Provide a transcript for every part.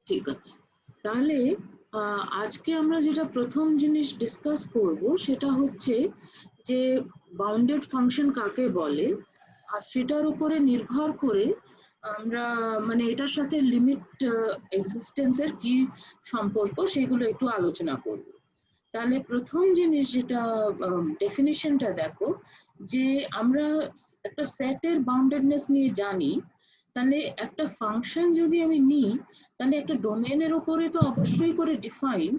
ঠিক আছে, তাহলে আজকে আমরা যেটা প্রথম জিনিস ডিসকাস করব সেটা হচ্ছে যে বাউন্ডেড ফাংশন কাকে বলে, আর সেটার উপরে নির্ভর করে আমরা মানে এটার সাথে লিমিট এক্সিস্টেন্সের কি সম্পর্ক সেগুলো একটু আলোচনা করব। তাহলে প্রথম জিনিস যেটা ডেফিনিশনটা দেখো, যে আমরা একটা সেটের বাউন্ডেডনেস নিয়ে জানি, তাহলে একটা ফাংশন যদি আমি নিই তাহলে একটা ডোমেনের উপরে তো অবশ্যই করে ডিফাইন্ড,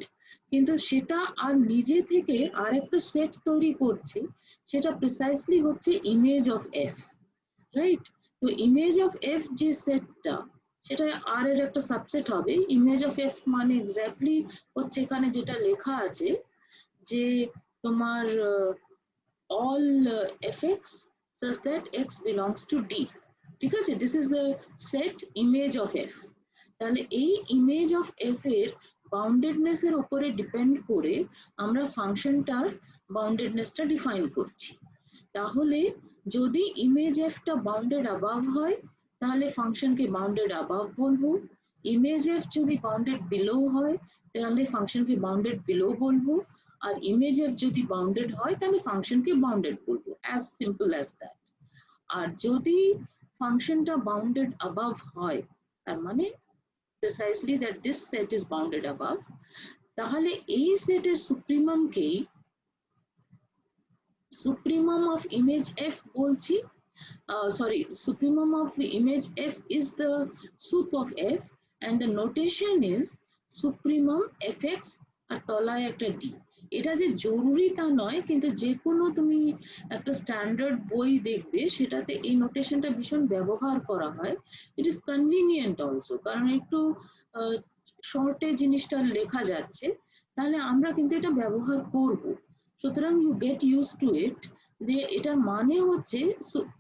কিন্তু সেটা আর নিজে থেকে আর একটা সেট তৈরি করছে, সেটা প্রিসাইসলি হচ্ছে ইমেজ অফ এফ, রাইট? তো ইমেজ অফ এফ যে সেটটা, সেটা আর এর একটা সাবসেট হবে। ইমেজ অফ এফ মানে এক্স্যাক্টলি হচ্ছে এখানে যেটা লেখা আছে যে তোমার all fx such that x belongs to d, ঠিক আছে? This is the set image of F. তাহলে এই ইমেজ অফ এফ এর বাউন্ডেডনেস এর উপরে ডিপেন্ড করে আমরা ফাংশনটার বাউন্ডেডনেসটা ডিফাইন করছি। তাহলে যদি ইমেজ এফটা বাউন্ডেড অ্যাবাভ হয় তাহলে ফাংশনকে বাউন্ডেড অ্যাবাভ বলবো, ইমেজ এফ যদি বাউন্ডেড বিলো হয় তাহলে ফাংশনকে বাউন্ডেড বিলো বলবো, আর ইমেজ এফ যদি বাউন্ডেড হয় তাহলে ফাংশনকে বাউন্ডেড বলবো, অ্যাজ সিম্পল অ্যাজ দ্যাট। আর যদি ফাংশনটা বাউন্ডেড অ্যাবাভ হয়, তার মানে precisely that this set is bounded above, তাহলে এই সেটের সুপ্রিমামকেই supremum of image f bolchi, sorry, supremum of the image f is the sup of f, and the notation is supremum fx আর তলায় একটা d। এটা যে জরুরি তা নয়, কিন্তু যে কোনো তুমি একটা স্ট্যান্ডার্ড বই দেখবে সেটাতে এই নোটেশনটা ভীষণ ব্যবহার করা হয়। ইট ইজ কনভিনিয়েন্ট অলসো, কারণ একটু শর্টে জিনিসটা লেখা যাচ্ছে, তাহলে আমরা কিন্তু এটা ব্যবহার করব। সুতরাং ইউ গেট ইউজ টু ইট, যে এটার মানে হচ্ছে,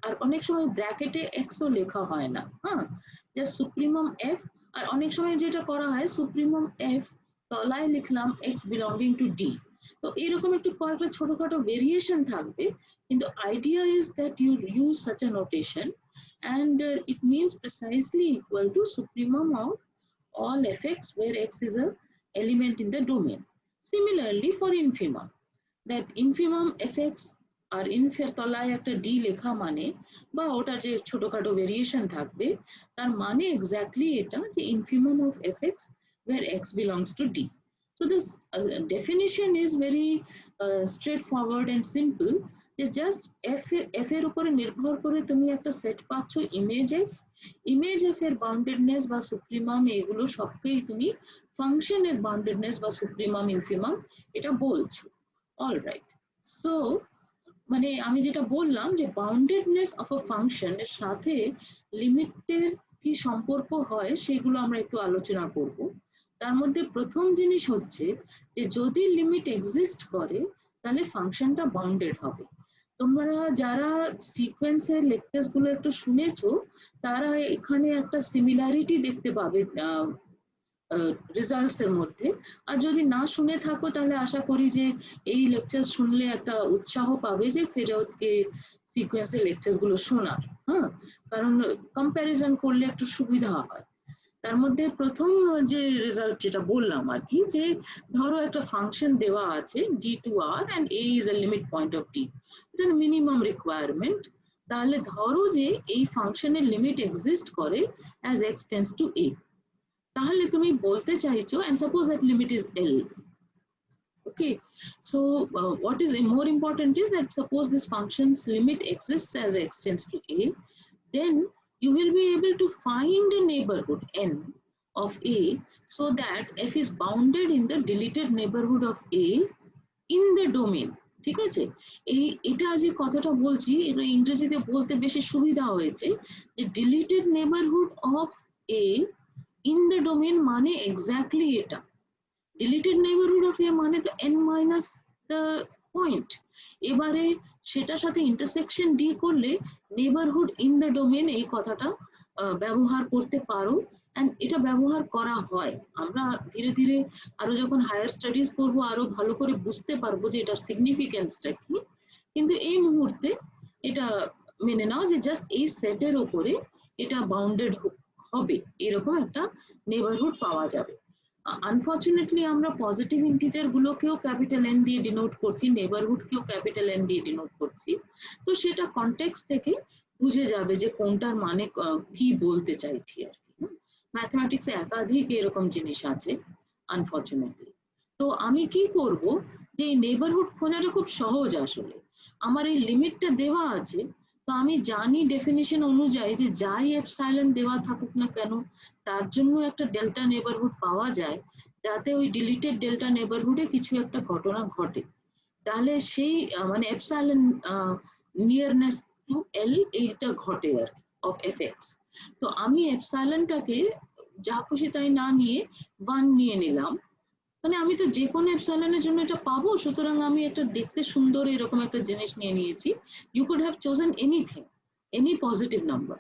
আর অনেক সময় ব্র্যাকেটে এক্সও লেখা হয় না, হ্যাঁ, জাস্ট সুপ্রিমাম এফ। আর অনেক সময় যেটা করা হয় সুপ্রিমাম এফ তলায় লিখলাম এক্স বিলঙ্গিং টু ডি। তো এরকম একটু কয়েকটা ছোটখাটো ভেরিয়েশন থাকবে, কিন্তু idea is that you use such a notation and it means precisely equal to supremum of all fx where x is a element in the domain. Similarly for infimum, that infimum fx আর ইনফের তলায় একটা D লেখা মানে, বা ওটা যে ছোটখাটো variation থাকবে, তার মানে এক্স্যাক্টলি এটা যে infimum of fx where x belongs to d. So this definition is very straightforward and simple, যে জাস্ট এফ এর উপরে নির্ভর করে তুমি একটা সেট পাচ্ছ ইমেজ এফ, ইমেজ এফ এর বাউন্ডেডনেস বা সুপ্রিমাম এগুলো সবকেই তুমি ফাংশনের বাউন্ডেডনেস বা সুপ্রিমাম ইনফিমাম এটা বলছো। অলরাইট, সো মানে আমি যেটা বললাম যে বাউন্ডেডনেস অফ আ ফাংশন এর সাথে লিমিটের কি সম্পর্ক হয় সেগুলো আমরা একটু আলোচনা করব। তার মধ্যে প্রথম জিনিস হচ্ছে যে যদি লিমিট এক্সিস্ট করে তাহলে ফাংশনটা বাউন্ডেড হবে। তোমরা যারা সিকোয়েন্সের লেকচার্স গুলো একটু শুনেছো তারা এখানে একটা সিমিলারিটি দেখতে পাবে রেজাল্টস এর মধ্যে। আর যদি না শুনে থাকো তাহলে আশা করি যে এই লেকচার শুনলে একটা উৎসাহ পাবে যে ফেরতকে সিকোয়েন্সের লেকচার্স গুলো শোনার, হ্যাঁ, কারণ কম্প্যারিজন করলে একটু সুবিধা হয়। তার মধ্যে প্রথম যে রেজাল্ট যেটা বললাম আর কি, যে ধরো একটা ফাংশন দেওয়া আছে D to R and a is a limit point of D, এটা মিনিমাম রিকোয়ারমেন্ট। তাহলে ধরো যে এই ফাংশনের লিমিট এক্সিস্ট করে as x tends to a, তাহলে তুমি বলতে চাইছো and suppose that limit is L. Okay, so what is more important is that suppose this function's limit exists as x tends to a, then you will be able to find a neighborhood n of a so that f is bounded in the deleted neighborhood of a in the domain. ঠিক আছে, এই এটা যে কথাটা বলছি এটা ইংরেজিতে বলতে বেশি সুবিধা হয়েছে, যে deleted neighbourhood of a in the domain মানে এক্স্যাক্টলি এটা, ডিলিটেড নেইবারহুড অফ এ মানে তো n মাইনাস দ্য পয়েন্ট। এবারে সেটার সাথে ইন্টারসেকশন ডি করলে নেইবারহুড ইন দ্য ডোমেন এই কথাটা ব্যবহার করতে পারো, এন্ড এটা ব্যবহার করা হয়। আমরা ধীরে ধীরে আরো যখন হায়ার স্টাডিজ করব আরো ভালো করে বুঝতে পারবো যে এটার সিগনিফিকেন্সটা কি, কিন্তু এই মুহূর্তে এটা মেনে নাও যে জাস্ট এই সেটের উপরে এটা বাউন্ডেড হবে এরকম একটা নেবারহুড পাওয়া যাবে। আনফরচুনেটলি আমরা পজিটিভ ইন্টিজার গুলোকেও ক্যাপিটাল এন দিয়ে ডিনোট করছি, নেবারহুড কেও ক্যাপিটাল এন দিয়ে ডিনোট করছি। তো সেটা কনটেক্সট থেকে বুঝে যাবে যে কোনটার মানে কি বলতে চাইছি আর কি। ম্যাথমেটিক্সে একাধিক এরকম জিনিস আছে আনফরচুনেটলি। তো আমি কি করব, যে এই নেবারহুড খোঁজাটা খুব সহজ আসলে। আমার এই লিমিটটা দেওয়া আছে, তো আমি জানি ডেফিনিশন অনুযায়ী যে যাই এপসাইলন দেওয়া থাকুক না কেন তার জন্য একটা ডেল্টা নেবারহুড পাওয়া যায়, যাতে ওই ডিলিটেড ডেল্টা নেবারহুডে কিছু একটা ঘটনা ঘটে। তাহলে সেই মানে এপসাইলন নিয়ারনেস টু এল এইটা ঘটে আর অফ এফএক্স। তো আমি এপসাইলনটাকে যা খুশি তাই না নিয়ে 1 নিয়ে নিলাম, মানে আমি তো যে কোনো এপসাইলনের জন্য এটা পাবো, সুতরাং আমি একটা দেখতে সুন্দর এরকম একটা জিনিস নিয়ে নিয়েছি। You could have chosen anything, any positive number.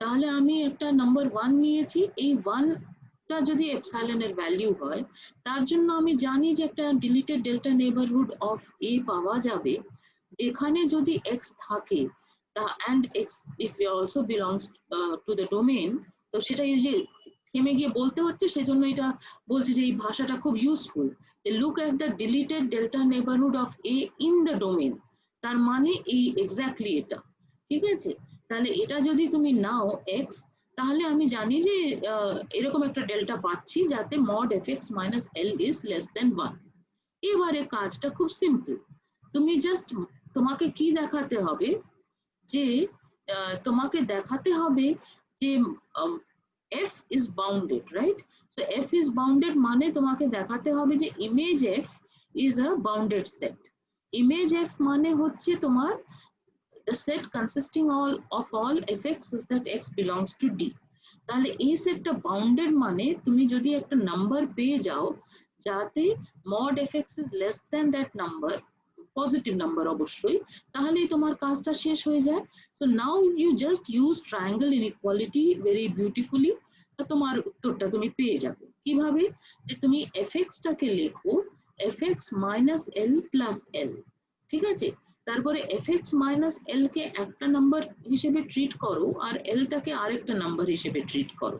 তাহলে আমি একটা নাম্বার 1 নিয়েছি, এই 1টা যদি এপসাইলনের ভ্যালু হয়, তার জন্য আমি জানি যে একটা ডিলিটেড ডেল্টা নেবারহুড অফ এ পাওয়া যাবে, এখানে যদি এক্স থাকে and x if it also belongs to the domain। তো সেটা এই যে থেমে গিয়ে বলতে হচ্ছে, সেজন্য এটা বলছে যে এই ভাষাটা খুব useful. Look at the deleted delta neighbourhood of a in the domain, তার মানে এই এক্স্যাক্টলি এটা, ঠিক আছে। তাহলে এটা যদি তুমি নাও এক্স, তাহলে আমি জানি যে এরকম একটা ডেল্টা পাচ্ছি যাতে mod F x minus L is less than 1। এবারে কাজটা খুব সিম্পল, তুমি জাস্ট তোমাকে কি দেখাতে হবে, যে তোমাকে দেখাতে হবে যে f is bounded, right? So f is bounded মানে তোমাকে দেখাতে হবে যে image f is a bounded set। image f মানে হচ্ছে তোমার the set consisting of all fx is that x belongs to d। তাহলে এই সেটটা বাউন্ডেড মানে তুমি যদি একটা নাম্বার পেয়ে যাও যাতে mod fx is less than that number, positive number অবশ্যই, তাহলেই তোমার কাজটা শেষ হয়ে যায়। So now you just use triangle inequality very beautifully, তোমার উত্তরটা তুমি পেয়ে যাবে। কিভাবে, যে তুমি এফএক্স টাকে লেখো এফএক্স মাইনাস এল প্লাস এল, ঠিক আছে। তারপরে এফএক্স মাইনাস এল কে একটা নাম্বার হিসেবে ট্রিট করো আর এল টাকে আরেকটা নাম্বার হিসেবে ট্রিট করো।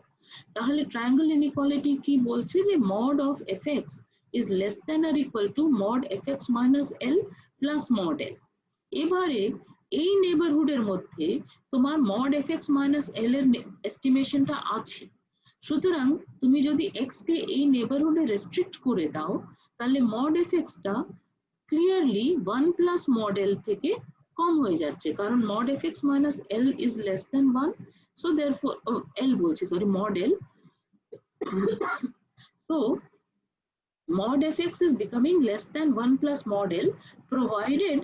তাহলে ট্রায়াঙ্গেল ইনইকুয়ালিটি কি বলছে, যে mod of FX is less than or equal to mod fx minus l plus mod l। এবারে এই নেবারহুডের মধ্যে তোমার mod fx minus l এর এস্টিমেশনটা আছে, সুতরাং তুমি যদি x কে এই নেবারহুডে রেস্ট্রিক্ট করে দাও, তাহলে mod fx টা ক্লিয়ারলি 1 plus mod l থেকে কম হয়ে যাচ্ছে, কারণ mod fx minus l is less than 1। so therefore l বলছি, sorry, mod l। so mod fx is becoming less than 1 plus mod l provided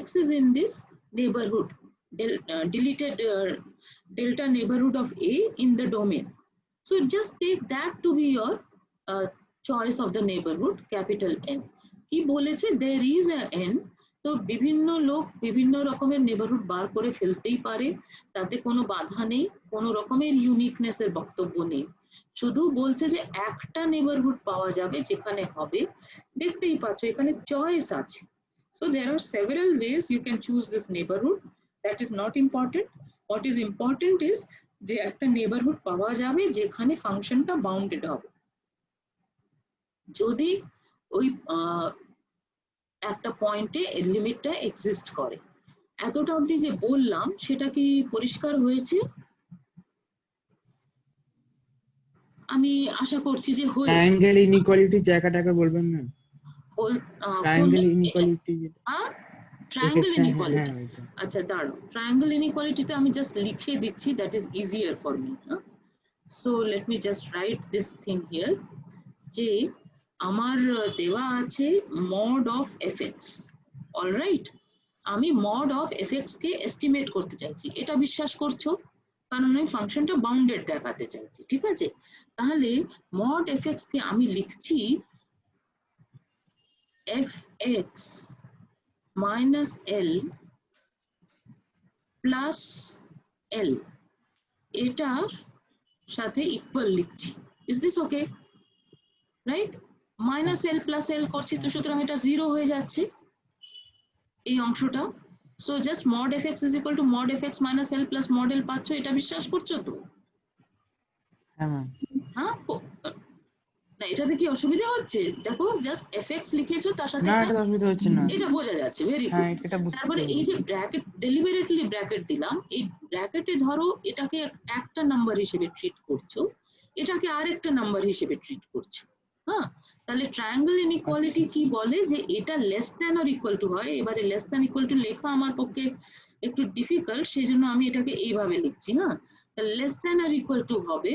x is in this neighborhood, deleted delta neighborhood of a in the domain। So just take that to be your choice of the neighborhood, capital N। কি বলেছে, there is a n। তো বিভিন্ন লোক বিভিন্ন রকমের neighbourhood বার করে ফেলতেই পারে, তাতে কোনো বাধা নেই, কোনো রকমের ইউনিকনেসের বক্তব্য নেই, শুধু বলছে যে একটা নেবারহুড পাওয়া যাবে যেখানে হবে। দেখতেই পাচ্ছ এখানে চয়েস আছে। So there are several ways you can choose this neighborhood, that is not important। what is important is যে একটা নেবারহুড পাওয়া যাবে যেখানে ফাংশনটা বাউন্ডেড হবে। যদি ওই একটা পয়েন্টে লিমিটটা এক্সিস্ট করে। এতটা অবধি যে বললাম সেটা কি পরিষ্কার হয়েছে? আমি আশা করছি যে হয়েছে। ট্রায়াঙ্গেল ইনইকুয়ালিটি জায়গাটাকে বলবেন না? ট্রায়াঙ্গেল ইনইকুয়ালিটি, ট্রায়াঙ্গেল ইনইকুয়ালিটি, আচ্ছা দাঁড়াও, ট্রায়াঙ্গেল ইনইকুয়ালিটিটা আমি জাস্ট লিখে দিচ্ছি, that is easier for me. So let me just right this thing here, যে আমার দেওয়া আছে মড অফ এফএক্স, অলরাইট। আমি mod of FX K estimate করতে চাইছি, এটা বিশ্বাস করছো, কারণ আমি ফাংশনটা বাউন্ডেড দেখাতে চাইছি, ঠিক আছে। তাহলে মড এফএক্স কে আমি লিখছি fx minus l plus l, এটার সাথে ইকুয়াল লিখছি। Is this okay, right? Minus L plus L করছি, তো সুতরাং এটা 0 হয়ে যাচ্ছে এই অংশটা। So just mod fx is equal to mod fx minus l plus mod l পাচ্ছ, এটা বিশ্বাস করছো তো? হ্যাঁ ম্যাম। হ্যাঁ না এটাতে কি অসুবিধা হচ্ছে? দেখো জাস্ট এফএক্স লিখেছো, তার সাথে না, একটা এটা অসুবিধা হচ্ছে না। এটা বোঝা যাচ্ছে, ভেরি হ্যাঁ, গুড। এটা বুঝতে তারপরে এই পেরেছি। যে ব্র্যাকেট, ডেলিবারেটলি ব্র্যাকেট দিলাম, এই ব্র্যাকেটে ধরো এটাকে একটা নাম্বার হিসেবে ট্রিট করছো, এটাকে আরেকটা নাম্বার হিসেবে ট্রিট করছো। হ্যাঁ, তাহলে ট্রায়াঙ্গেল ইনইকুয়ালিটি আচ্ছা। কি বলে যে এটা less than or equal two হয়। এবারে লেস দ্যান ইকুয়াল টু লেখা আমার পক্ষে একটু ডিফিকাল্ট, সেই জন্য আমি এটাকে এইভাবে লিখছি। হ্যাঁ, তাহলে less than or equal two হবে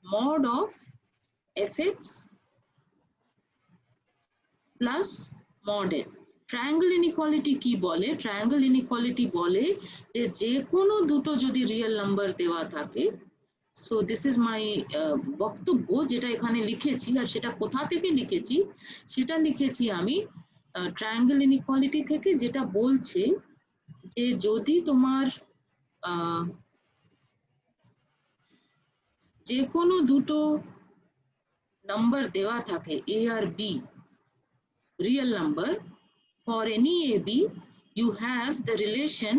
mod of fx plus model. Triangle inequality কি বলে? ট্রায়াঙ্গেল ইনইকুয়ালিটি বলে যে যে কোনো দুটো যদি রিয়েল নাম্বার দেওয়া থাকে, সো দিস ইজ মাই বক্তব্য যেটা এখানে লিখেছি, আর সেটা কোথা থেকে লিখেছি? সেটা লিখেছি আমি ট্রায়াঙ্গেল ইনইকুয়ালিটি থেকে, যেটা বলছে যে যদি তোমার যে কোনো দুটো নাম্বার দেওয়া থাকে এ আর B, real number, for any AB you have the relation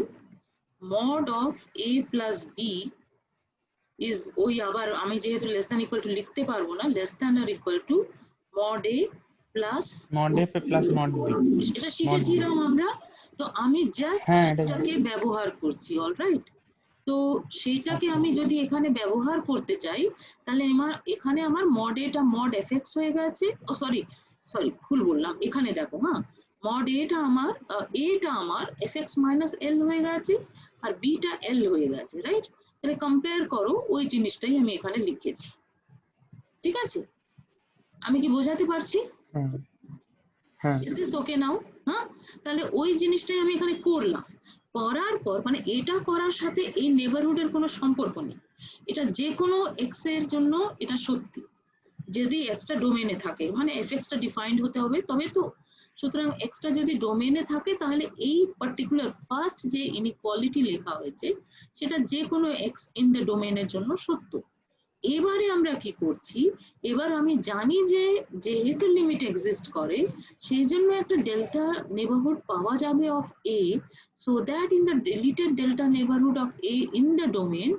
mod of A plus B is, ওই আবার আমি যেহেতু less than equal to লিখতে পারবো না, less than or equal to mod A plus mod f plus mod b। এটা শিখেছিলাম আমরা। তো আমি জাস্ট হ্যাঁ, সেটাকে ব্যবহার করছি, অলরাইট। তো সেইটাকে আচ্ছা। আমি যদি এখানে ব্যবহার করতে চাই, তাহলে আমার এখানে আমার মড এটা মড এফএক্স হয়ে গেছে। ও সরি সরি, ভুল বললাম, এখানে দেখো। হ্যাঁ, মড এটা আমার এফএক্স মাইনাস এল হয়ে গেছে, আর বিটা এল হয়ে গেছে, রাইট? তাহলে কম্পেয়ার করো, ওই জিনিসটাই আমি এখানে লিখেছি। ঠিক আছে, আমি কি বোঝাতে পারছি? হ্যাঁ হ্যাঁ। ইজ দিস ওকে নাও? হ্যাঁ, তাহলে ওই জিনিসটাই আমি এখানে করলাম। করার পর মানে এটা করার সাথে এই নেবারহুডের কোনো সম্পর্ক নেই, এটা যে কোনো এক্স এর জন্য এটা সত্যি, যদি এক্সটা ডোমেনে থাকে, মানে এফ এক্সটা ডিফাইন্ড হতে হবে তবে তো। সুতরাং এক্সটা যদি ডোমেনে থাকে, তাহলে এই পার্টিকুলার ফার্স্ট যে ইনইকুয়ালিটি লেখা হয়েছে সেটা যে কোনো এক্স ইন দ্য ডোমেনের জন্য সত্য। এবারে আমরা কি করছি? এবার আমি জানি যে যেহেতু লিমিট এক্সিস্ট করে, সেই জন্য একটা ডেল্টা নেবারহুড পাওয়া যাবে of a, so that in the deleted delta neighbourhood of a in the domain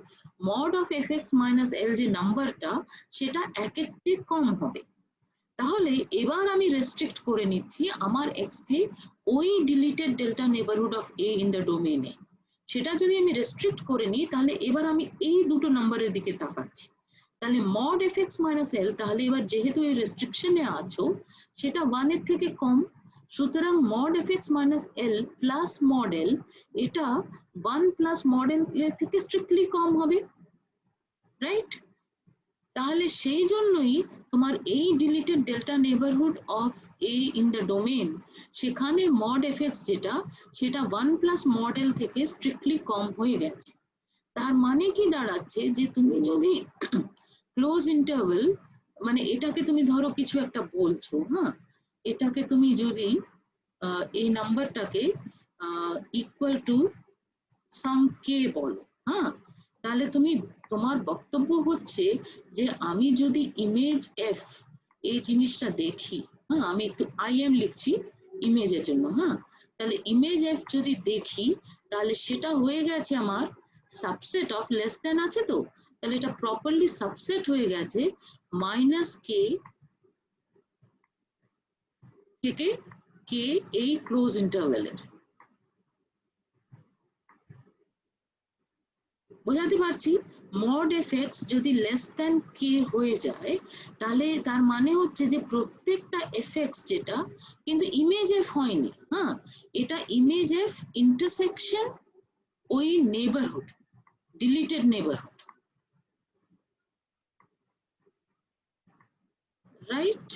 mod of f x minus L যে নাম্বারটা, সেটা একের চেয়ে কম হবে। তাহলে এবার আমি রেস্ট্রিক্ট করে নিচ্ছি আমার এক্স কে ওই deleted delta neighbourhood of a in the ডোমেনে। সেটা যদি আমি রেস্ট্রিক্ট করে নিই, তাহলে এবার আমি এই দুটো নাম্বারের দিকে তাকাচ্ছি। তাহলে মড এফ এক্স মাইনাস এল, তাহলে এবার যেহেতু এই রেস্ট্রিকশনে আছো, সেটা 1 এর থেকে কম। সুতরাং mod F x minus L plus model, এটা 1 প্লাস মডেল এর থেকে স্ট্রিক্টলি কম হবে, রাইট? তাহলে সেই জন্যই তোমার এই deleted delta neighbourhood of a in the domain, সেখানে মড এফ এক্স যেটা, সেটা 1 প্লাস মডেল থেকে স্ট্রিক্টলি কম হয়ে গেছে। তার মানে কি দাঁড়াচ্ছে যে তুমি যদি ক্লোজ ইন্টারভেল, মানে এটাকে তুমি ধরো কিছু একটা বলছো, হ্যাঁ, এটাকে তুমি যদি এই নাম্বারটাকে ইকুয়াল টু সাম কে বলো, হ্যাঁ, তাহলে তুমি, তোমার বক্তব্য হচ্ছে যে আমি যদি ইমেজ এফ এই জিনিসটা দেখি, হ্যাঁ, আমি একটু আইএম লিখছি ইমেজের জন্য। হ্যাঁ, তাহলে ইমেজ এফ যদি দেখি, তাহলে সেটা হয়ে গেছে আমার সাবসেট অফ লেস দেন আছে, তো তাহলে এটা প্রপারলি সাবসেট হয়ে গেছে মাইনাস কে থেকে কে এই ক্লোজ ইন্টারভেলের। বোঝাতে পারছি? মড এফ এক্স যদি লেস দ্যান কে হয়ে যায়, তাহলে তার মানে হচ্ছে যে প্রত্যেকটা এফ এক্স যেটা, কিন্তু ইমেজ এফ হয়নি, হ্যাঁ, এটা ইমেজ এফ ইন্টারসেকশন ওই নেবারহুড, ডিলিটেড নেবারহুড, রাইট?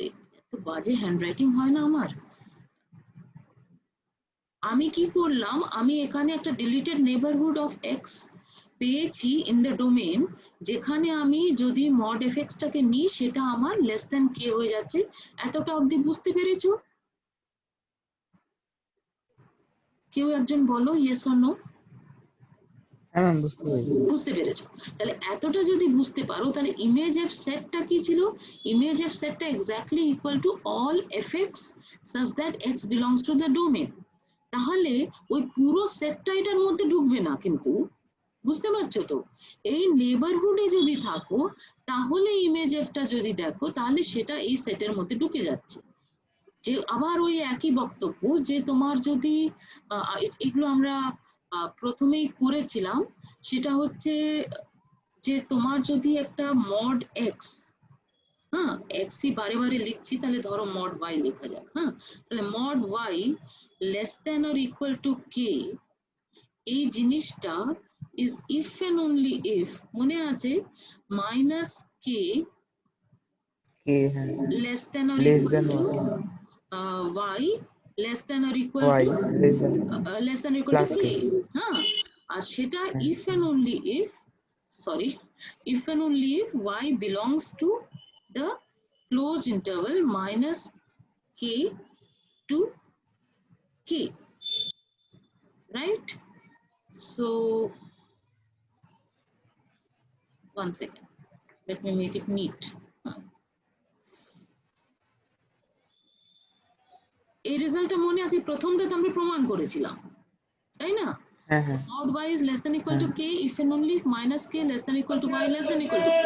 এত বাজে হ্যান্ডরাইটিং হয় না আমার। আমি কি করলাম, আমি এখানে একটা ডিলিটেড নেবারহুড অফ এক্স পেয়েছি ইন দ্য ডোমেন, যেখানে আমি যদি মড এফ এক্সটাকে নিই, সেটা আমার লেস দ্যান কে হয়ে যাচ্ছে। এতটা অবধি বুঝতে পেরেছো? কেউ একজন বলো ইয়েস অর নো। হ্যাঁ ম্যাম, বুঝতে পেরেছি। বুঝতে পেরেছো? তাহলে এতটা যদি বুঝতে পারো, তাহলে ইমেজ এফ সেটটা কি ছিল? ইমেজ এফ সেটটা exactly equal to all F x such that x belongs to the domain। তাহলে ওই পুরো সেটটা এটার মধ্যে ঢুকবে না কিন্তু, বুঝতে পারছো তো? এই নেবারহুডে যদি থাকো তাহলে ইমেজ এফটা যদি দেখো তাহলে সেটা এই সেটের মধ্যে ঢুকে যাচ্ছে। যে আবার ওই একই বক্তব্য যে তোমার যদি এগুলো আমরা প্রথমেই করেছিলাম, সেটা হচ্ছে যে তোমার যদি একটা মড এক্স, হ্যাঁ এক্সই বারে বারে লিখছি, তাহলে ধরো মড ওয়াই লেখা যাক, হ্যাঁ তাহলে mod y less than or equal to k, এই জিনিসটা is if and only if, মনে আছে মাইনাস কে কে, হ্যাঁ, less than or less equal than to y less than or equal y, to less than or equal to plus k, k, হ্যাঁ আর সেটা হ্যাঁ, if and only if, sorry, if and only if y belongs to the closed interval minus k to k, right? So one second, let me make it neat. এই রেজাল্টটা মনে আছে প্রথমটা তো আমরা প্রমাণ করেছিলাম, তাই না? হ্যাঁ, হ্যাঁ, Mod y is less than equal হ্যাঁ, to k if and only if minus k less than equal to y less than equal to k.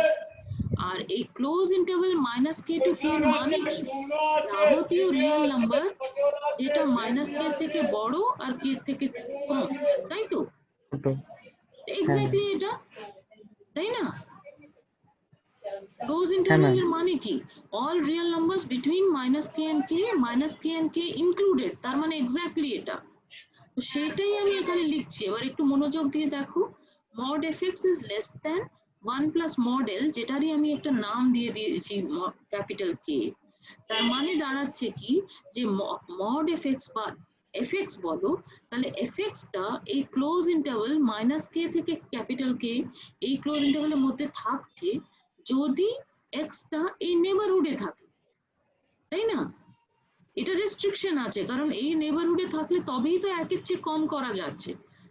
আর এই ক্লোজ ইন্টারভ্যাল মাইনাস কে টু কে মানে কি? যাবতীয় রিয়েল নাম্বার যেটা মাইনাস কে থেকে বড় আর কে থেকে কম, তাই তো? ছোট, হ্যাঁ, এক্স্যাক্টলি এটা, তাই না? ক্লোজ হ্যাঁ ইন্টারভ্যাল ম্যাম, এর মানে কি? All real numbers between minus k and k included, তার মানে এক্স্যাক্টলি এটা। তো সেটাই আমি এখানে লিখছি, এবার একটু মনোযোগ দিয়ে দেখো। Mod f x is less than 1 plus mod L, যেটারই আমি একটা নাম দিয়ে দিয়েছি ক্যাপিটাল কে, তার মানে দাঁড়াচ্ছে কি যে মড এফএক্স বা এফএক্স বলো, তাহলে এফএক্সটা এই ক্লোজ ইন্টারভ্যাল মাইনাস কে থেকে ক্যাপিটাল কে এই ক্লোজ ইন্টারভ্যালের মধ্যে থাকছে যদি এক্সটা এই নেবারহুডে থাকে, তাই না? এটা রেস্ট্রিকশন আছে, কারণ এই নেবারহুডে থাকলে তবেই তো একের চেয়ে কম করা যাচ্ছে,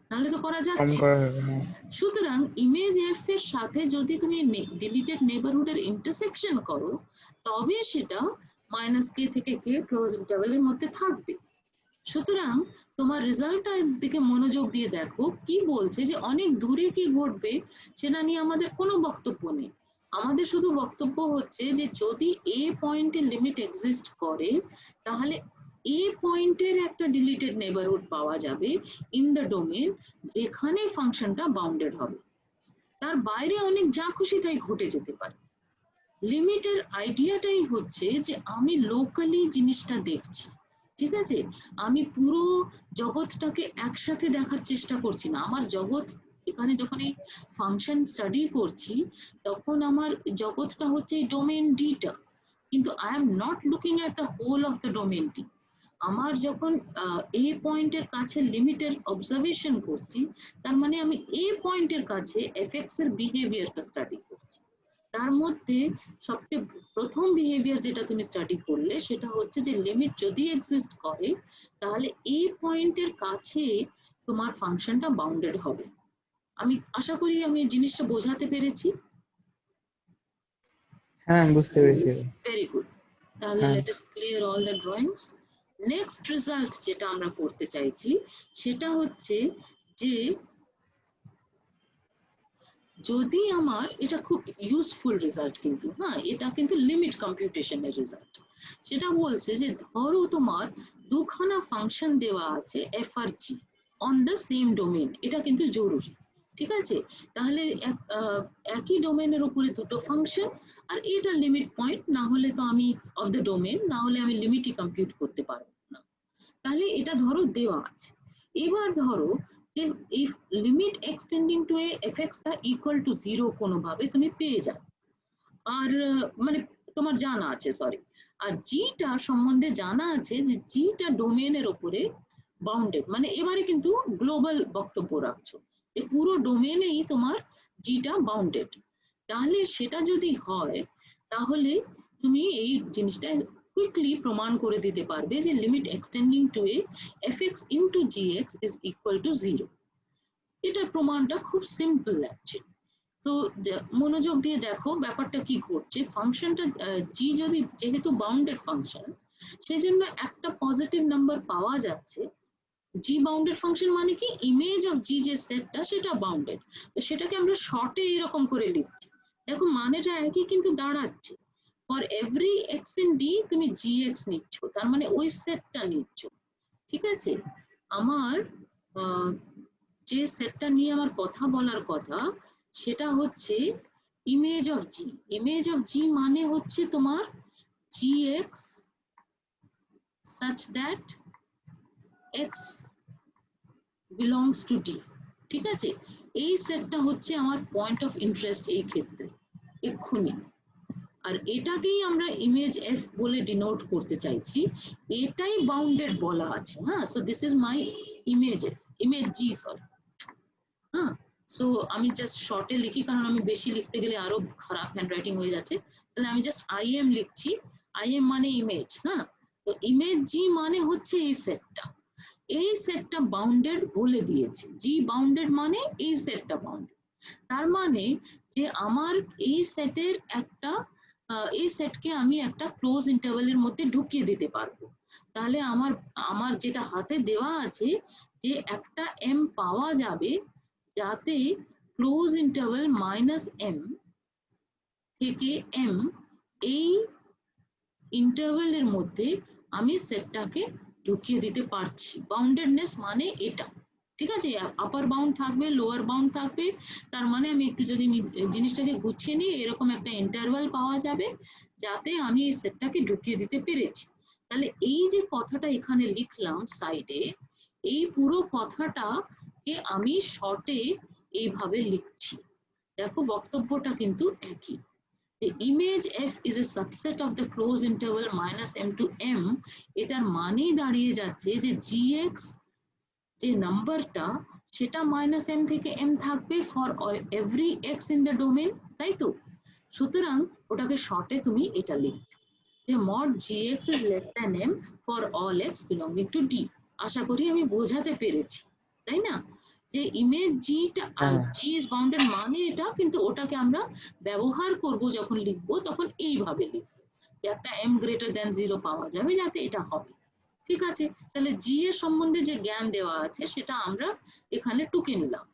নাহলে তো করা কম যাচ্ছে। করা হবে, হ্যাঁ, সুতরাং ইমেজ এফ এর সাথে যদি তুমি ডিলিটেড নেবারহুডের ইন্টারসেকশন করো তবে সেটা মাইনাস কে থেকে কে ক্লোজ ইন্টারভ্যালের মধ্যে থাকবে। সুতরাং তোমার রেজাল্টটার দিকে মনোযোগ দিয়ে দেখো, কি বলছে যে অনেক দূরে কি ঘটবে সেটা নিয়ে আমাদের কোনো বক্তব্য নেই। আমাদের শুধু বক্তব্য হচ্ছে যে যদি এ পয়েন্টের লিমিট এক্সিস্ট করে তাহলে এ পয়েন্টের একটা ডিলিটেড নেবারহুড পাওয়া যাবে ইন দ্য ডোমেন যেখানে ফাংশনটা বাউন্ডেড হবে, তার বাইরে অনেক যা খুশি তাই ঘটে যেতে পারে। লিমিটের আইডিয়াটাই হচ্ছে যে আমি লোকালি জিনিসটা দেখছি, ঠিক আছে? আমি পুরো জগৎটাকে একসাথে দেখার চেষ্টা করছি না। আমার জগৎ এখানে যখন এই ফাংশন স্টাডি করছি তখন আমার জগৎটা হচ্ছে এই ডোমেন ডিটা, কিন্তু I am not looking at the whole of the domain D. আমার যখন এ পয়েন্টের কাছে লিমিটের অবজারভেশন করছি, তার মানে আমি এ পয়েন্টের কাছে এফএক্স এর বিহেভিয়ারটা স্টাডি করছি। তার মধ্যে সবচেয়ে প্রথম বিহেভিয়ার যেটা তুমি স্টাডি করলে সেটা হচ্ছে যে লিমিট যদি এক্সিস্ট করে তাহলে এই পয়েন্টের কাছে তোমার ফাংশনটা বাউন্ডেড হবে। আমি আশা করি আমি জিনিসটা বোঝাতে পেরেছি। হ্যাঁ বুঝতে পেরেছি, ভেরি গুড। তাহলে হ্যাঁ, let us clear all the drawings. Next result যেটা আমরা করতে চাইছি সেটা হচ্ছে যে যদি আমার এটা খুব ইউজফুল রেজাল্ট, কিন্তু হ্যাঁ এটা কিন্তু লিমিট কম্পিউটেশনের রেজাল্ট। সেটা বলছে যে ধরো তোমার দুখানা ফাংশন দেওয়া আছে এফ আর g on the same domain, এটা কিন্তু জরুরি, ঠিক আছে? তাহলে একই ডোমেনের উপরে দুটো ফাংশন, আর এটা লিমিট পয়েন্ট, না হলে তো আমি অফ দ্য ডোমেন, না হলে আমি লিমিটই কম্পিউট করতে পারবো না। তাহলে এটা ধরো দেওয়া আছে। এবার ধরো যে if limit extending to a এফএক্সটা ইকুয়াল টু 0 কোনোভাবে তুমি পেয়ে যাও, আর মানে তোমার জানা আছে, সরি, আর জিটা সম্বন্ধে জানা আছে যে জিটা ডোমেনের ওপরে বাউন্ডেড, মানে এবারে কিন্তু গ্লোবাল বক্তব্য রাখছো যে পুরো ডোমেনেই তোমার জিটা বাউন্ডেড। তাহলে সেটা যদি হয় তাহলে তুমি এই জিনিসটা কুইকলি প্রমাণ করে দিতে পারবে যে limit extending to a f x into g x is equal to 0। এটা প্রমাণটা খুব সিম্পল অ্যাকচুয়ালি। তো মনোযোগ দিয়ে দেখো ব্যাপারটা কি ঘটছে। ফাংশনটা জি যদি যেহেতু বাউন্ডেড ফাংশন, সেই জন্য একটা পজিটিভ নাম্বার পাওয়া যাচ্ছে জি বাউন্ডেড ফাংশন মানে কি, ইমেজ অফ জি যে সেটটা সেটা বাউন্ডেড, তো সেটাকে আমরা শর্টে এরকম করে লিখছি। দেখো মানেটা একই কিন্তু দাঁড়াচ্ছে, for every x in D তুমি জি এক্স নিচ্ছ, তার মানে ওই সেটটা নিচ্ছ। ঠিক আছে, আমার যে সেটটা নিয়ে আমার কথা বলার কথা সেটা হচ্ছে image of G. Image of G মানে হচ্ছে তোমার G x such that x belongs to d। ঠিক আছে, এই সেটটা হচ্ছে আমার পয়েন্ট অফ ইন্টারেস্ট এই ক্ষেত্রে এক্ষুনি, আর এটাকেই আমরা ইমেজ এফ বলে ডিনোট করতে চাইছি, এটাই বাউন্ডেড বলা আছে। হ্যাঁ, so this is my image F, image G sorry. হ্যাঁ, সো আমি জাস্ট শর্টে লিখি, কারণ আমি বেশি লিখতে গেলে আরো খারাপ হ্যান্ডরাইটিং হয়ে যাচ্ছে, তাহলে আমি জাস্ট আই এম লিখছি। আই এম মানে ইমেজ। হ্যাঁ, তো ইমেজ জি মানে হচ্ছে এই সেটটা, এই সেটটা বাউন্ডেড বলে দিয়েছে, জি বাউন্ডেড মানে এই সেটটা বাউন্ডেড। তার মানে যে আমার এই সেটের একটা এই সেটকে আমি একটা ক্লোজ ইন্টারভ্যালের মধ্যে ঢুকিয়ে দিতে পারবো। তাহলে আমার আমার যেটা হাতে দেওয়া আছে যে একটা এম পাওয়া যাবে যাতে ক্লোজ ইন্টারভ্যাল মাইনাস এম থেকে এম এই ইন্টারভ্যালের মধ্যে আমি সেটটাকে ঢুকিয়ে দিতে পারছি। বাউন্ডেডনেস মানে এটা। ঠিক আছে, আপার বাউন্ড থাকবে, লোয়ার বাউন্ড থাকবে, তার মানে আমি একটু যদি জিনিসটাকে গুছিয়ে নিই, এরকম একটা ইন্টারভ্যাল পাওয়া যাবে যাতে আমি এই সেটটাকে ঢুকিয়ে দিতে পেরেছি। তাহলে এই যে কথাটা এখানে লিখলাম সাইডে, এই পুরো কথাটাকে আমি শর্টে এইভাবে লিখছি। দেখো বক্তব্যটা কিন্তু একই। The image f is a subset of the closed interval minus m to m, এটার মানেই দাঁড়িয়ে যাচ্ছে যে gx যে নাম্বারটা সেটা মাইনাস m থেকে m থাকবে for every x in the domain, তাই তো? সুতরাং ওটাকে শর্টে তুমি এটা লিখবে যে mod gx is less than m for all x belonging to d। আশা করি আমি বোঝাতে পেরেছি, তাই না? যে ইমেজ জিটা হ্যাঁ জি ইজ বাউন্ডেড মানে এটা, কিন্তু ওটাকে আমরা ব্যবহার করব যখন লিখবো তখন এইভাবে লিখবো যে একটা m গ্রেটার দ্যান 0 পাওয়া যাবে যাতে এটা হবে। ঠিক আছে, তাহলে জি এর সম্বন্ধে যে জ্ঞান দেওয়া আছে সেটা আমরা এখানে টুকে নিলাম।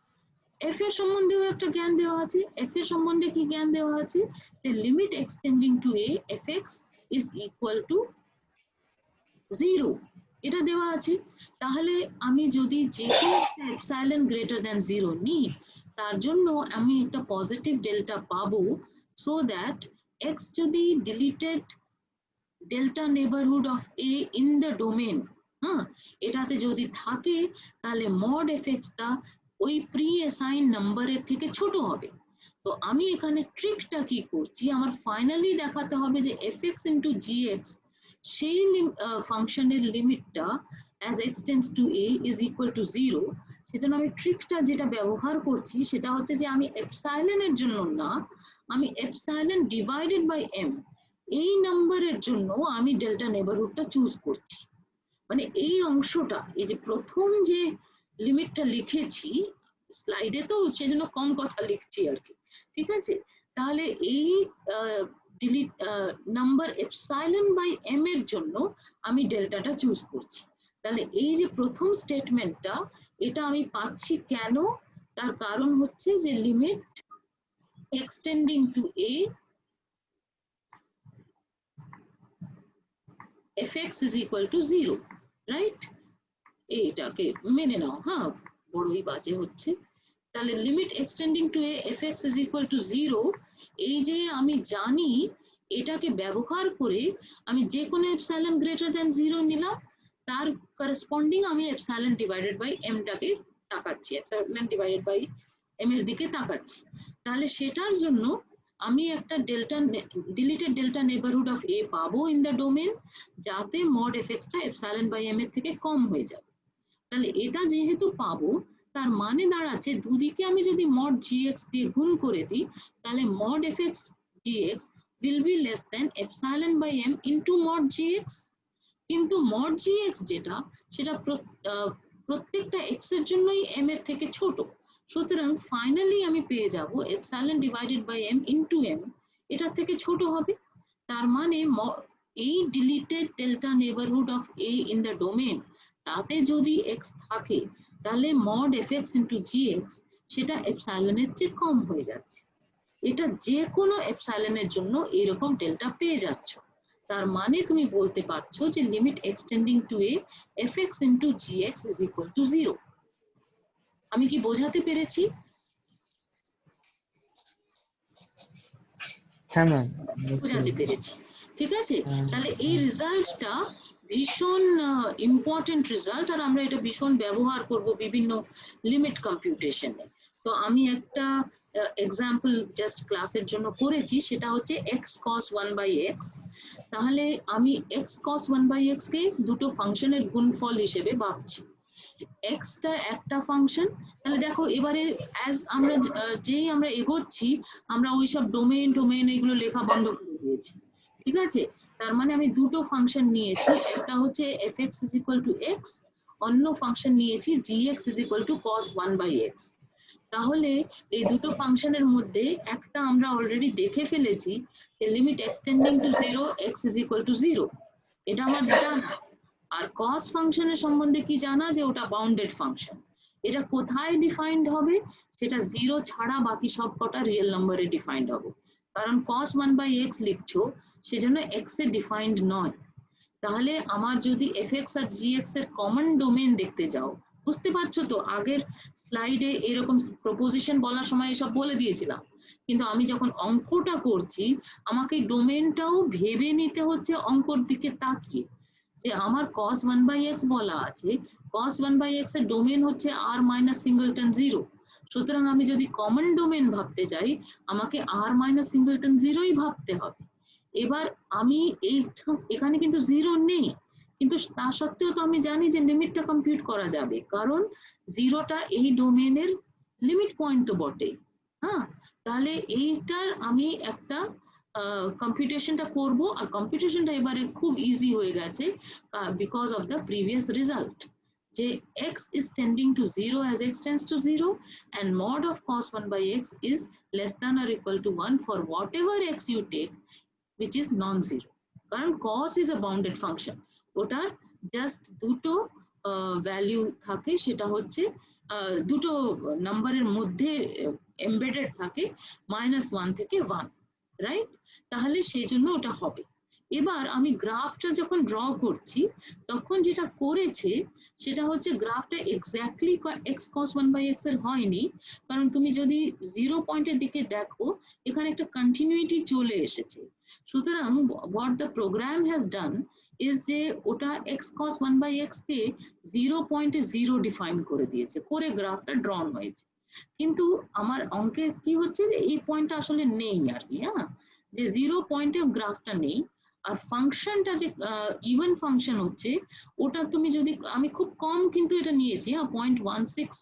এফ এর সম্বন্ধেও একটা জ্ঞান দেওয়া আছে। এফ এর সম্বন্ধে কি জ্ঞান দেওয়া আছে, যে limit extending to a f x is equal to 0, এটা দেওয়া আছে। তাহলে আমি যদি যে কোনো একটা এপসাইলন গ্রেটার দ্যান 0 নিই, তার জন্য আমি একটা পজিটিভ ডেল্টা পাবো, সো দ্যাট এক্স যদি deleted delta neighbourhood of a in the domain, হ্যাঁ, এটাতে যদি থাকে তাহলে মড এফএক্সটা ওই প্রি অ্যাসাইন নাম্বারের থেকে ছোট হবে। তো আমি এখানে ট্রিকটা কি করছি, আমার ফাইনালি দেখাতে হবে যে এফএক্স ইন্টু জিএক্স সেই ফাংশনের লিমিটটা as x tends to a is equal to 0। সেজন্য আমি ট্রিকটা যেটা ব্যবহার করছি সেটা হচ্ছে যে আমি এপসাইলনের জন্য না, আমি এপসাইলন ডিভাইডেড বাই এম এই নাম্বারের জন্য আমি ডেল্টা নেবারহুডটা চুজ করছি। মানে এই অংশটা, এই যে প্রথম যে লিমিটটা লিখেছি স্লাইডে, তো সেজন্য কম কথা লিখছি আর কি। ঠিক আছে, তাহলে এই delete number epsilon by M এর জন্য আমি ডেল্টাটা চুজ করছি। তাহলে এই যে প্রথম স্টেটমেন্টটা এটা আমি পাচ্ছি কেন, তার কারণ হচ্ছে যে limit extending to a fx is equal to 0, right? এইটাকে মেনে নাও, হ্যাঁ, বড়ই বাজে হচ্ছে। তাহলে limit extending to a fx is equal to 0, এই যে আমি জানি এটাকে ব্যবহার করে আমি যে কোনো এপসাইলন গ্রেটার দ্যান 0 নিলাম, তার করসপন্ডিং আমি এপসাইলন ডিভাইডেড বাই এম টাকে তাকাচ্ছি, এপসাইলন ডিভাইডেড বাই এম এর দিকে তাকাচ্ছি। তাহলে সেটার জন্য আমি একটা delta deleted delta neighbourhood of a পাবো ইন দ্য ডোমেন, যাতে মড এফএক্সটা এপসাইলন বাই এম এর থেকে কম হয়ে যাবে। তাহলে এটা যেহেতু পাবো, তার মানে দাঁড়াচ্ছে দুদিকে আমি যদি মড জিএক্স দিয়ে গুণ করে দিই, তাহলে mod FX GX will be less than epsilon by m into mod gx। কিন্তু মড জিএক্স যেটা সেটা প্রত্যেকটা এক্স এর জন্যই এম এর থেকে ছোট, সুতরাং ফাইনালি আমি পেয়ে যাব epsilon divided by M into M এটার থেকে ছোট হবে। তার মানে এই deleted delta neighbourhood of a in the domain, তাতে যদি x থাকে তাহলে mod fx into gx সেটা এপসাইলনের চেয়ে কম হয়ে যাচ্ছে। এটা যে কোনো এপসাইলনের জন্য এরকম ডেল্টা পেয়ে যাচ্ছ। তার মানে তুমি বলতে পারছো যে limit extending to a fx into gx is equal to 0। আমি কি বোঝাতে পেরেছি? হ্যাঁ ম্যাম, বোঝাতে পেরেছি, ঠিক আছে। তাহলে এই রেজাল্টটা ভীষণ ইম্পর্টেন্ট রেজাল্ট, আর আমরা এটা ভীষণ ব্যবহার করব বিভিন্ন লিমিট কম্পিউটেশনে। তো আমি একটা এক্সাম্পল জাস্ট ক্লাসের জন্য করেছি, সেটা হচ্ছে x cos 1/x। তাহলে আমি x cos 1/x কে দুটো ফাংশনের গুণফল হিসেবে ভাবছি। x টা একটা ফাংশন, তাহলে দেখো এবারে অ্যাজ আমরা যেই আমরা এগোচ্ছি আমরা ওইসব ডোমেন এগুলো লেখা বন্ধ করে দিয়েছি, ঠিক আছে। তার মানে আমি দুটো ফাংশন নিয়েছি, একটা হচ্ছে fx is equal to x, অন্য ফাংশন নিয়েছি gx is equal to cos 1/x। তাহলে এই দুটো ফাংশনের মধ্যে একটা আমরা অলরেডি দেখে ফেলেছি, limit extending to 0 x is equal to 0, এটা আমার জানা। আর cos ফাংশনের সম্বন্ধে কি জানা, যে ওটা বাউন্ডেড ফাংশন। এটা কোথায় ডিফাইন্ড হবে, সেটা 0 ছাড়া বাকি সব কটা রিয়েল নম্বরে ডিফাইন্ড হবে। কারণ cos 1/x লিখছো সেজন্য x এ ডিফাইন্ড নয়। তাহলে আমার যদি fx আর gx এর কমন ডোমেন দেখতে যাও, বুঝতে পারছো তো, আগের স্লাইডে এরকম প্রপোজিশন বলার সময় এসব বলে দিয়েছিলাম, কিন্তু আমি যখন অঙ্কটা করছি আমাকে ডোমেনটাও ভেবে নিতে হচ্ছে অঙ্কর দিকে তাকিয়ে, যে আমার cos 1/x বলা আছে, cos 1/x এর ডোমেন হচ্ছে r মাইনাস সিঙ্গলটন 0। সুতরাং আমি যদি কমন ডোমেন ভাবতে চাই আমাকে r মাইনাস সিঙ্গলটন 0ই ভাবতে হবে। এবার আমি এখানে কিন্তু 0 নেই, কিন্তু তা সত্ত্বেও তো আমি জানি যে লিমিটটা কম্পিউট করা যাবে, কারণ 0টা এই ডোমেনের লিমিট পয়েন্ট তো বটে। হ্যাঁ, তাহলে এইটার আমি একটা কম্পিউটেশনটা করব, আর কম্পিউটেশনটা এবারে খুব ইজি হয়ে গেছে because of the previous result, যে x is tending to 0 as x tends to 0 and mod of cos 1/x is less than or equal to 1 for whatever x you take which is non-zero, কারণ cos is a bounded function, ওটার just দুটো value থাকে, সেটা হচ্ছে দুটো নাম্বারের মধ্যে embedded থাকে, -1 থেকে 1, রাইট। তাহলে সেই জন্য ওটা হবে। এবার আমি গ্রাফটা যখন ড্র করছি তখন যেটা করেছে সেটা হচ্ছে গ্রাফটা এক্স্যাক্টলি x cos 1/x এর হয়নি, কারণ তুমি যদি 0 পয়েন্টের দিকে দেখো এখানে একটা কন্টিনিউইটি চলে এসেছে। সুতরাং what the program has done is যে ওটা x cos 1/x কে 0 পয়েন্টে 0 ডিফাইন করে দিয়েছে, করে গ্রাফটা ড্রন হয়েছে। কিন্তু আমার অঙ্কে কি হচ্ছে যে এই পয়েন্টটা আসলে নেই আর কি, হ্যাঁ, যে 0 পয়েন্টে গ্রাফটা নেই। আর ফাংশনটা যে ইভেন ফাংশন হচ্ছে ওটা তুমি যদি, আমি খুব কম কিন্তু এটা নিয়েছি, হ্যাঁ 0.16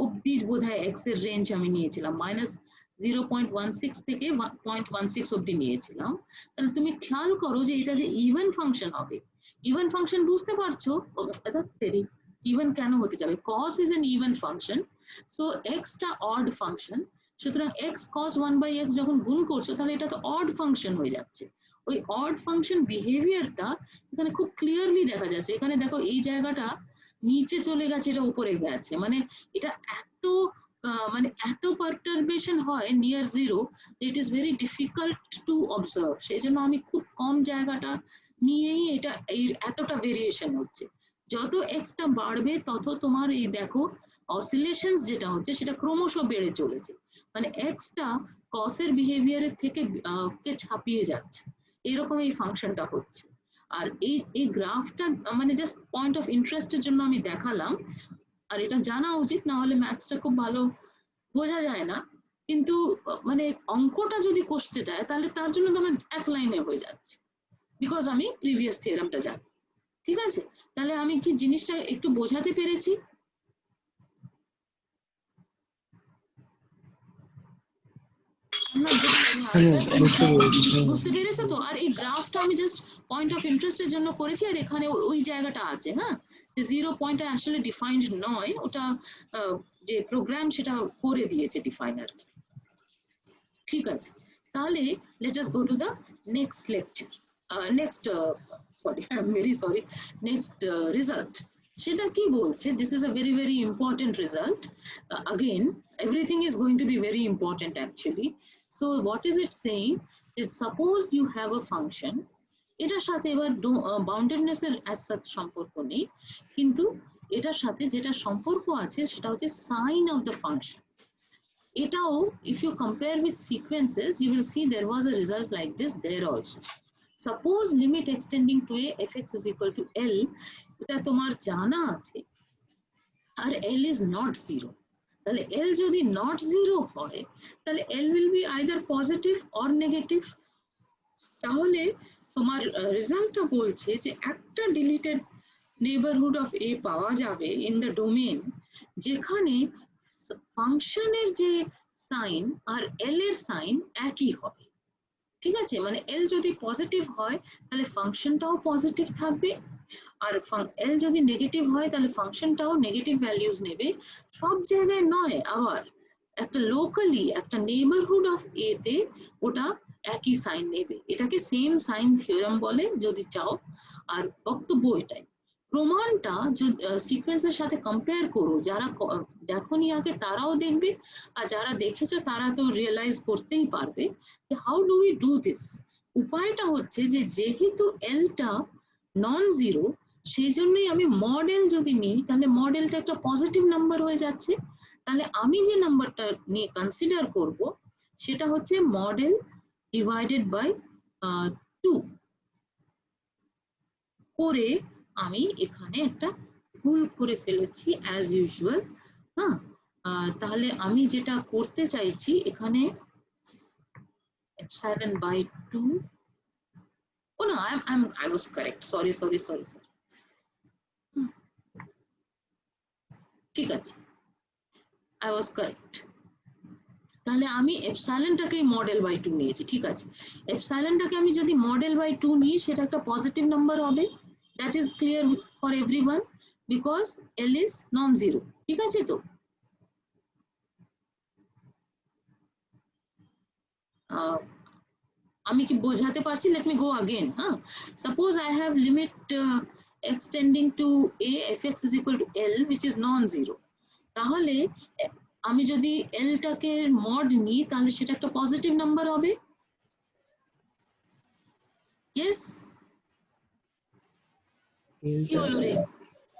অব্দি বোধহয় x এর রেঞ্জ আমি নিয়েছিলাম, -0.16 থেকে 0.16 অব্দি নিয়েছিলাম। তাহলে তুমি খেয়াল করো যে এটা যে ইভেন ফাংশন হবে, ইভেন ফাংশন বুঝতে পারছো, ইভেন কেন হতে যাবে, cos is an even function, so x টা odd function, সুতরাং x cos 1/x যখন গুণ করছো তাহলে এটা তো odd function হয়ে যাচ্ছে। ওই odd function বিহেভিয়ারটা এখানে খুব ক্লিয়ারলি দেখা যাচ্ছে। এখানে দেখো এই জায়গাটা নিচে চলে গেছে, এটা উপরে গেছে, মানে এটা এত মানে এত পারটারবেশন হয় near 0, it is very difficult to observe. সেই জন্য আমি খুব কম জায়গাটা নিয়েই এটা এই এতটা ভেরিয়েশন হচ্ছে। যত এক্সটা বাড়বে তত তোমার এই দেখো অসিলেশনস যেটা হচ্ছে সেটা ক্রমশ বেড়ে চলেছে, মানে এক্সটা কসের বিহেভিয়ারের থেকে কে ছাপিয়ে যাচ্ছে, এরকম এই ফাংশনটা হচ্ছে। আর এই গ্রাফটা মানে জাস্ট পয়েন্ট অফ ইন্টারেস্টের জন্য আমি দেখালাম, আর এটা জানা উচিত, না হলে ম্যাথসটা খুব ভালো বোঝা যায় না। কিন্তু মানে অঙ্কটা যদি কষতে দেয় তাহলে তার জন্য তো আমার এক লাইনে হয়ে যাচ্ছে, বিকজ আমি প্রিভিয়াস থিওরামটা জানি। ঠিক আছে, তাহলে আমি কি জিনিসটা একটু বোঝাতে পেরেছি? বুঝতে পেরেছো তো? আর এই গ্রাফটা আমি জাস্ট পয়েন্ট অফ ইন্টারেস্টের জন্য করেছি, আর এখানে ওই জায়গাটা আছে, হ্যাঁ, 0 পয়েন্টটা আসলে ডিফাইন্ড নয়, ওটা যে প্রোগ্রাম সেটা করে দিয়েছে ডিফাইন আর কি। ঠিক আছে, তাহলে let us go to the next lecture, next sorry, I am very sorry, next result. সেটা কি বলছে, this is a very very important result. Again, everything is going to be very important actually. So what is it saying, that suppose you have a function, এটার সাথে এবার বাউন্ডেডনেস এর as such সম্পর্ক নেই, কিন্তু এটার সাথে যেটা সম্পর্ক আছে সেটা হচ্ছে সাইন অফ দ্য ফাংশন। এটাও if you compare with sequences, you will see there was a result like this there also. Suppose limit extending to a fx is equal to L, এটা তোমার জানা আছে, আর L is not 0, তাহলে L যদি not 0 হয় তাহলে L will be either positive or negative। তাহলে তোমার রেজাল্টটা বলছে যে একটা ডিলিটেড নেইবারহুড অফ এ পাওয়া যাবে ইন দ্য ডোমেন যেখানে ফাংশনের যে সাইন আর এল এর সাইন একই হবে। ঠিক আছে, মানে এল যদি পজিটিভ হয় তাহলে ফাংশনটাও পজিটিভ থাকবে, আর এল যদি নেগেটিভ হয় তাহলে ফাংশনটাও নেগেটিভ ভ্যালিউজ নেবে। সব জায়গায় নয়, আবার একটা লোকালি একটা নেইবারহুড অফ এ তে ওটা একই সাইন নেবে, এটাকে সেম সাইন থিওরাম বলে যদি চাও। আর বক্তব্য এটাই, প্রমাণটা সিকোয়েন্সের সাথে কম্পেয়ার করো, যারা দেখোনি আগে তারাও দেখবে, আর যারা দেখেছো তারা তো রিয়েলাইজ করতেই পারবে যে how do we do this. উপায়টা হচ্ছে যে যেহেতু এলটা নন জিরো, সেই জন্যই আমি মডেল যদি নিই তাহলে মডেলটা একটা পজিটিভ নাম্বার হয়ে যাচ্ছে। তাহলে আমি যে নাম্বারটা নিয়ে কনসিডার করব সেটা হচ্ছে মডেল ডিভাইডেড বাই 2 করে আমি এখানে একটা ভুল করে ফেলেছি অ্যাজ ইউজুয়াল। হ্যাঁ, তাহলে আমি যেটা করতে চাইছি এখানে epsilon by 2, oh no, I was correct, sorry. ঠিক আছে, I was correct। তাহলে আমি এপসাইলনটাকে মডেল বাই 2 নিয়েছি, ঠিক আছে। এপসাইলনটাকে আমি যদি মডেল বাই 2 নিই সেটা একটা পজিটিভ নাম্বার হবে, that is clear for everyone because L is non zero. ঠিক আছে, তো আমি কি বোঝাতে পারছি? Let me go again. হ্যাঁ, suppose I have limit extending to a fx is equal to L which is non zero, তাহলে আমি যদি এলটাকে মড নিই তাহলে সেটা একটা পজিটিভ নাম্বার হবে। ইয়েস, কি হলো রে?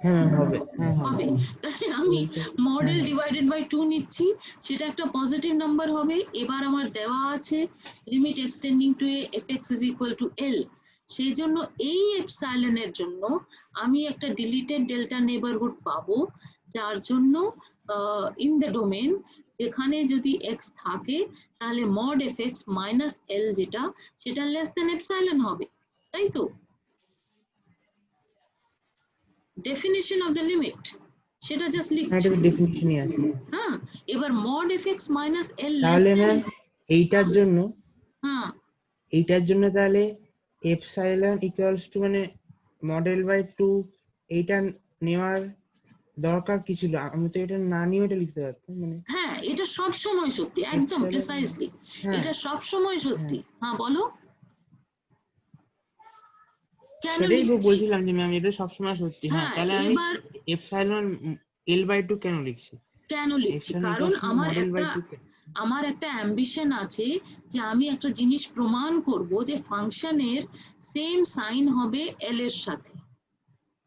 হ্যাঁ হবে, হ্যাঁ হবে। তাহলে আমি মডেল ডিভাইডেড বাই 2 নিচ্ছি, সেটা একটা পজিটিভ নাম্বার হবে। এবার আমার দেওয়া আছে limit extending to a fx is equal to L, সেই জন্য এই এপসাইলনের জন্য আমি একটা ডিলিটেড ডেল্টা নেইবারহুড পাবো, যার জন্য ইন দ্য ডোমেন যেখানে যদি x থাকে তাহলে মড fx মাইনাস L যেটা সেটা লেস দেন এপসাইলন হবে, তাই তো? ডেফিনিশন অফ দ্য লিমিট সেটা জাস্ট লিখছি। এটা ডেফিনিশনই আছে। হ্যাঁ, এবার mod fx minus L তাহলে ম্যাম এইটার জন্য তাহলে এপসাইলন ইকুয়ালস টু মানে মডেল বাই 2 এইটা নেওয়ার দরকার কি ছিল? আমি তো এটা না নিয়ে এটা লিখতে পারতাম। মানে হ্যাঁ, এটা সব সময় সত্যি, একদম প্রিসাইজলি এটা সব সময় সত্যি। হ্যাঁ বলো, কেন সেটাই লিখছি? বলছিলাম যে ম্যাম এটা সব সময় সত্যি। হ্যাঁ, তাহলে আমি এপসাইলন L বাই 2 কেন লিখছি? কারণ আমার একটা অ্যাম্বিশন আছে যে আমি একটা জিনিস প্রমাণ করব যে ফাংশনের সেম সাইন হবে এল এর সাথে,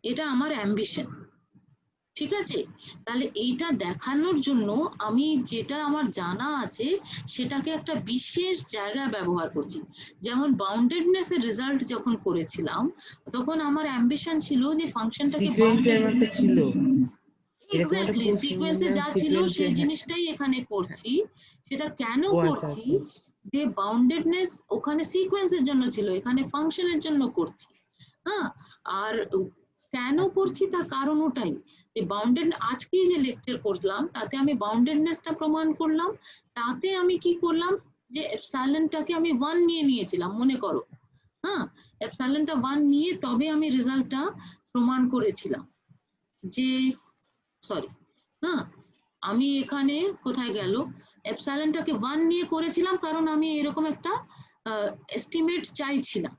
এটা আমার অ্যাম্বিশন। ঠিক আছে, তাহলে এইটা দেখানোর জন্য আমি যেটা আমার জানা আছে সেটাকে একটা বিশেষ জায়গায় ব্যবহার করছি। যেমন বাউন্ডেডনেস এর রেজাল্ট যখন করেছিলাম তখন আমার অ্যাম্বিশন ছিল যে ফাংশনটাকে বাউন্ডেড ছিল। এক্স্যাক্টলি সিকোয়েন্সে যা ছিল সেই জিনিসটাই এখানে করছি। সেটা কেন করছি যে বাউন্ডেডনেস ওখানে সিকোয়েন্সের জন্য ছিল, এখানে ফাংশনের জন্য করছি। হ্যাঁ, আর কেন করছি তার কারণ ওটাই যে বাউন্ডেড, আজকে যে লেকচার করলাম তাতে আমি বাউন্ডেডনেসটা প্রমাণ করলাম। তাতে আমি কি করলাম যে এপসাইলনটাকে আমি 1 নিয়ে নিয়েছিলাম, মনে করো। হ্যাঁ, এপসাইলনটা 1 নিয়ে তবে আমি রেজাল্টটা প্রমাণ করেছিলাম যে সরি, হ্যাঁ আমি এখানে কোথায় গেল, এপসাইলনটাকে 1 নিয়ে করেছিলাম কারণ আমি এরকম একটা এস্টিমেট চাইছিলাম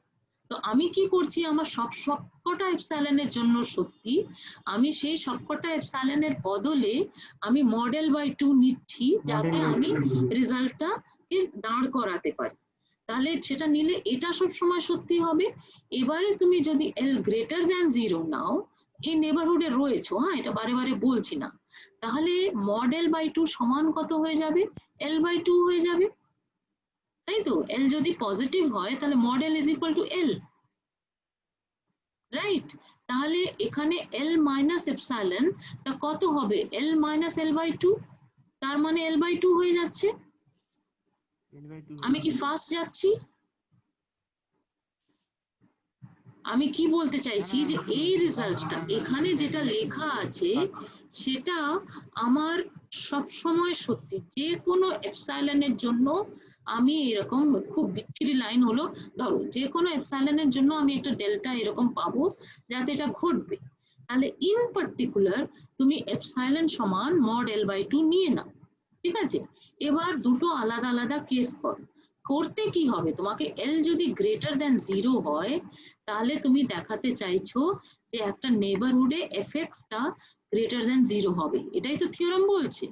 তো আমি কি করছি, আমার সবকটা এপসাইলনের জন্য সত্যি, আমি সেই সবকটা এপসাইলনের বদলে আমি মডেল বাই 2 নিচ্ছি, যাতে আমি রেজাল্টটা দাঁড় করাতে পারি। তাহলে সেটা নিলে এটা সব সময় সত্যি হবে। এবারে তুমি যদি এল গ্রেটার দ্যান 0 নাও, এই নেবারহুডে রয়েছো, হ্যাঁ, এটা বারে বারে বলছি না, তাহলে মডেল বাই 2 সমান কত হয়ে যাবে, এল বাই 2 হয়ে যাবে, তাই তো? এল যদি পজিটিভ হয় তাহলে model is equal two L, right? তাহলে এখানে এল মাইনাস এপসাইলন তা কত হবে, এল মাইনাস এল বাই 2, তার মানে এল বাই 2 হয়ে যাচ্ছে। আমি কি ফার্স্ট যাচ্ছি? আমি কি বলতে চাইছি যে এই রেজাল্টটা এখানে যেটা লেখা আছে সেটা আমার সব সময় সত্যি, যে কোনো এপসাইলনের জন্য আমি এরকম, খুব বিচ্ছিরি লাইন হলো, ধরো যে কোনো এপসাইলনের জন্য আমি একটা ডেল্টা এরকম পাবো যাতে এটা ঘটবে, তাহলে ইন পার্টিকুলার তুমি এপসাইলন সমান মড এল বাই 2 নিয়ে নাও, ঠিক আছে? এবার দুটো আলাদা আলাদা কেস করো। করতে কি হবে, তোমাকে এল যদি গ্রেটার দ্যান 0 হয় তাহলে তুমি দেখাতে চাইছো যে একটা নেবারহুডে এফএক্স টা গ্রেটার দ্যান 0 হবে, এটাই তো থিওরাম বলছে।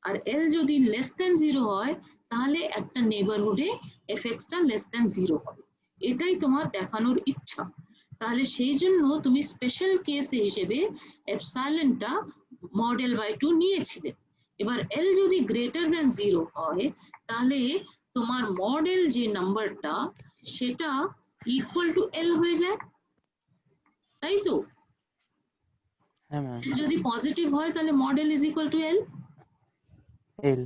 আর এল যদি লেস দ্যান 0 হয় তাহলে একটা নেবারহুডে এফএক্স টা লেস দ্যান 0 হবে, এটাই তোমার দেখানোর ইচ্ছা। তাহলে সেই জন্য তুমি স্পেশাল কেস হিসেবে এপসাইলনটা মডেল বাই 2 নিয়েছিলে। এবার এল যদি গ্রেটার দ্যান 0 হয় তাহলে তোমার মডেল যে নাম্বারটা সেটা ইকুয়াল টু এল হয়ে যায়, তাই তো? হ্যাঁ ম্যাম। যদি পজিটিভ হয় তাহলে মডেল ইজ ইকুয়াল টু এল। এল।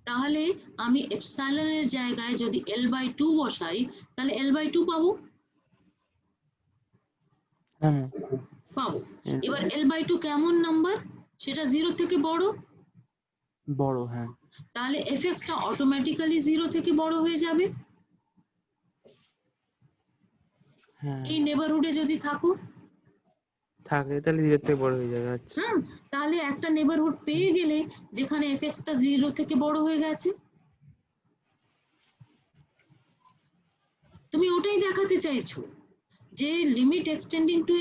তাহলে আমি এপসাইলনের জায়গায় যদি এল বাই 2 বসাই তাহলে এল বাই 2 পাবো, হ্যাঁ ম্যাম। পাবো। এবার এল বাই 2 কেমন নাম্বার, সেটা 0 থেকে বড়, বড়, হ্যাঁ। তাহলে এফএক্স টা অটোমেটিক্যালি 0 থেকে বড় হয়ে যাবে, হ্যাঁ এই নেবারহুডে যদি থাকো, থাকে তাহলে 0 থেকে বড় হয়ে যাবে। আচ্ছা। হ্যাঁ, তাহলে একটা নেবারহুড পেয়ে গেলে যেখানে এফএক্স টা 0 থেকে বড় হয়ে গেছে, তুমি ওটাই দেখাতে চাইছো যে লিমিট এক্সটেন্ডিং টু